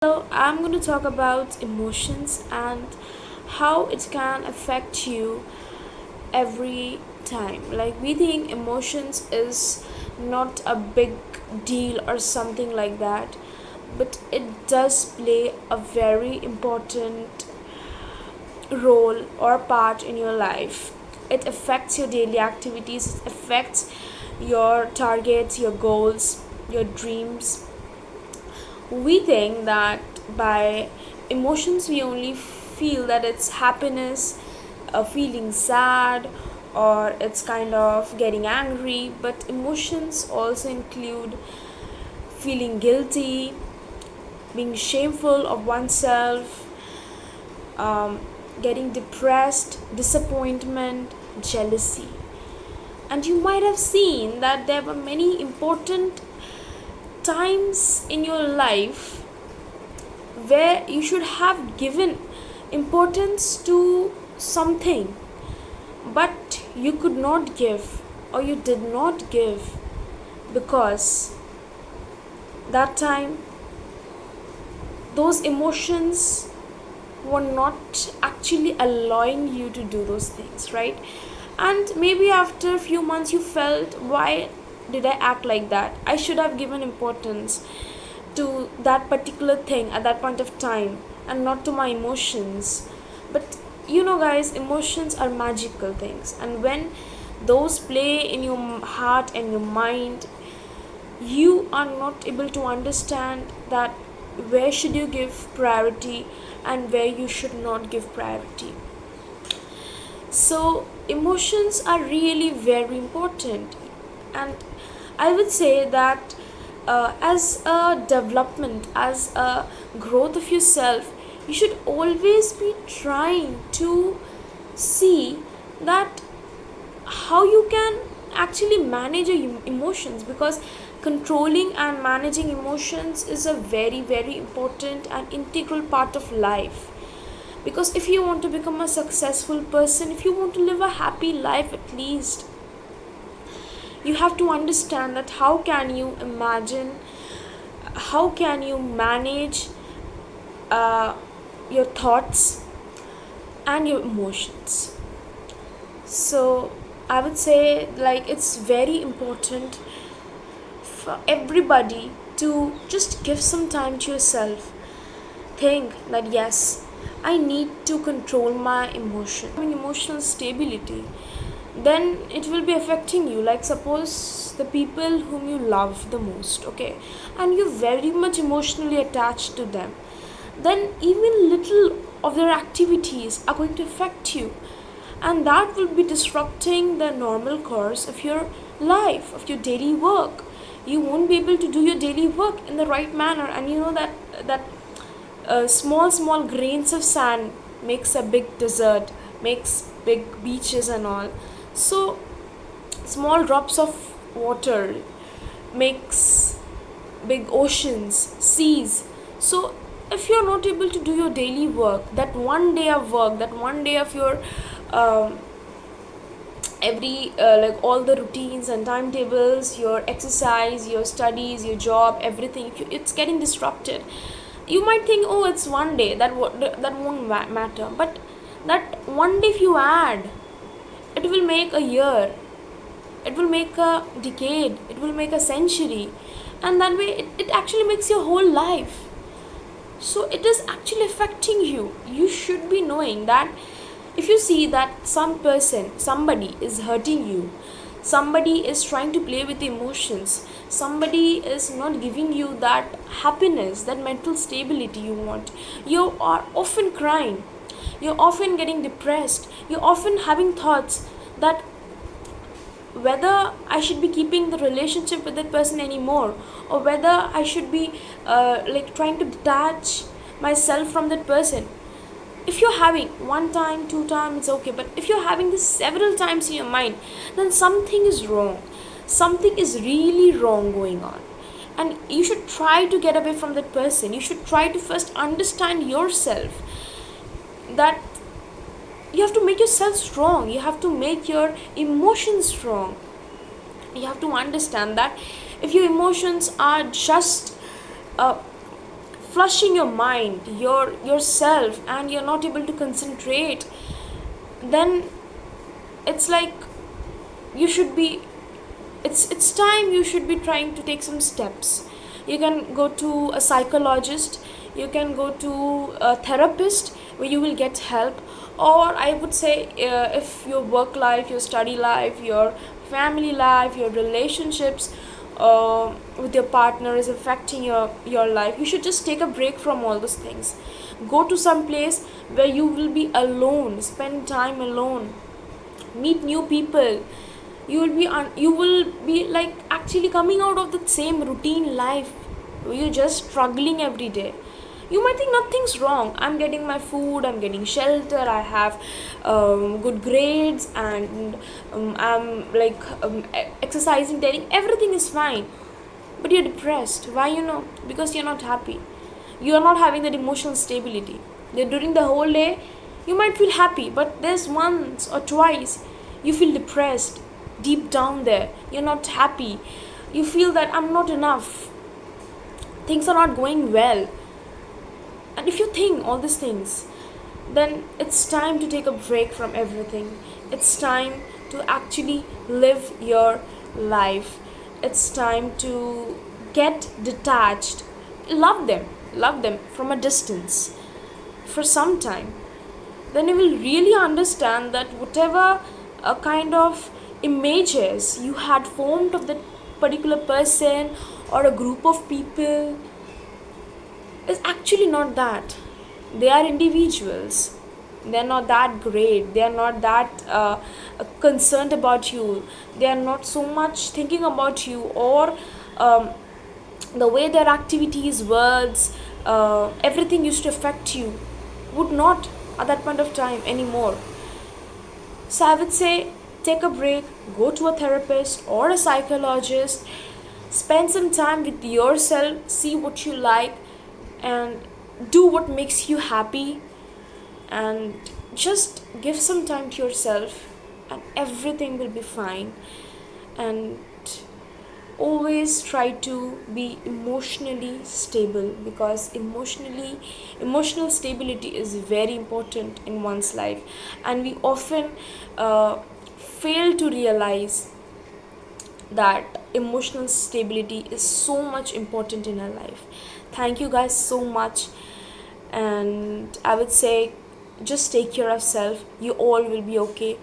So, I'm going to talk about emotions and how it can affect you every time. Like, we think emotions is not a big deal or something like that, but it does play a very important role or part in your life. It affects your daily activities, it affects your targets, your goals, your dreams. We think that by emotions we only feel that it's happiness, feeling sad, or it's kind of getting angry, but emotions also include feeling guilty, being shameful of oneself, um, getting depressed, disappointment, jealousy. And you might have seen that there were many important times in your life where you should have given importance to something, but you could not give, or you did not give, because that time those emotions were not actually allowing you to do those things, right? And maybe after a few months you felt, why did I act like that? I should have given importance to that particular thing at that point of time and not to my emotions. But guys, emotions are magical things, and when those play in your heart and your mind, you are not able to understand that where should you give priority and where you should not give priority. So emotions are really very important, and I would say that as a development, as a growth of yourself, you should always be trying to see that how you can actually manage your emotions, because controlling and managing emotions is a very very important and integral part of life. Because if you want to become a successful person, if you want to live a happy life at least, you have to understand that how can you imagine, how can you manage uh, your thoughts and your emotions. So I would say, like, it's very important for everybody to just give some time to yourself. Think that yes, I need to control my emotion. I mean, emotional stability, then it will be affecting you. Like, suppose the people whom you love the most, okay, and you're very much emotionally attached to them, then even little of their activities are going to affect you, and that will be disrupting the normal course of your life, of your daily work. You won't be able to do your daily work in the right manner, and you know that small grains of sand makes a big desert, makes big beaches and all. So small drops of water makes big oceans, seas. So if you're not able to do your daily work, that one day of work, that one day of your um, every like all the routines and timetables, your exercise, your studies, your job, everything, if it's getting disrupted, you might think, oh, it's one day, that won't matter. But that one day, if you add, it will make a year, it will make a decade, it will make a century, and that way it actually makes your whole life. So it is actually affecting you. You should be knowing that if you see that somebody is hurting you, somebody is trying to play with emotions, somebody is not giving you that happiness, that mental stability you want, you are often crying, you're often getting depressed, you're often having thoughts that whether I should be keeping the relationship with that person anymore, or whether I should be like trying to detach myself from that person. If you're having one time, two times, it's okay, but if you're having this several times in your mind, then something is wrong, something is really wrong going on, and you should try to get away from that person. You should try to first understand yourself, that you have to make yourself strong, you have to make your emotions strong. You have to understand that if your emotions are just uh, flushing your mind, yourself, and you're not able to concentrate, then it's like you should be it's time you should be trying to take some steps. You can go to a psychologist, you can go to a therapist where you will get help. Or I would say, if your work life, your study life, your family life, your relationships with your partner is affecting your life, you should just take a break from all those things. Go to some place where you will be alone, spend time alone, meet new people. You will be like actually coming out of the same routine life where you're just struggling every day. You might think nothing's wrong, I'm getting my food, I'm getting shelter, I have good grades, and I'm like exercising daily, everything is fine. But you're depressed. Why? Because you're not happy. You are not having that emotional stability. During the whole day you might feel happy, but there's once or twice you feel depressed. Deep down there you're not happy. You feel that I'm not enough, things are not going well. And if you think all these things, then it's time to take a break from everything. It's time to actually live your life. It's time to get detached. Love them from a distance for some time. Then you will really understand that whatever kind of images you had formed of that particular person or a group of people is actually not that. They are individuals. They are not that great. They are not that concerned about you. They are not so much thinking about you, or um, the way their activities, words, everything used to affect you would not at that point of time anymore. So I would say take a break, go to a therapist or a psychologist, spend some time with yourself, see what you like, and do what makes you happy, and just give some time to yourself, and everything will be fine. And always try to be emotionally stable, because emotional stability is very important in one's life, and we often fail to realize that emotional stability is so much important in our life. Thank you guys so much, and I would say just take care of self. You all will be okay.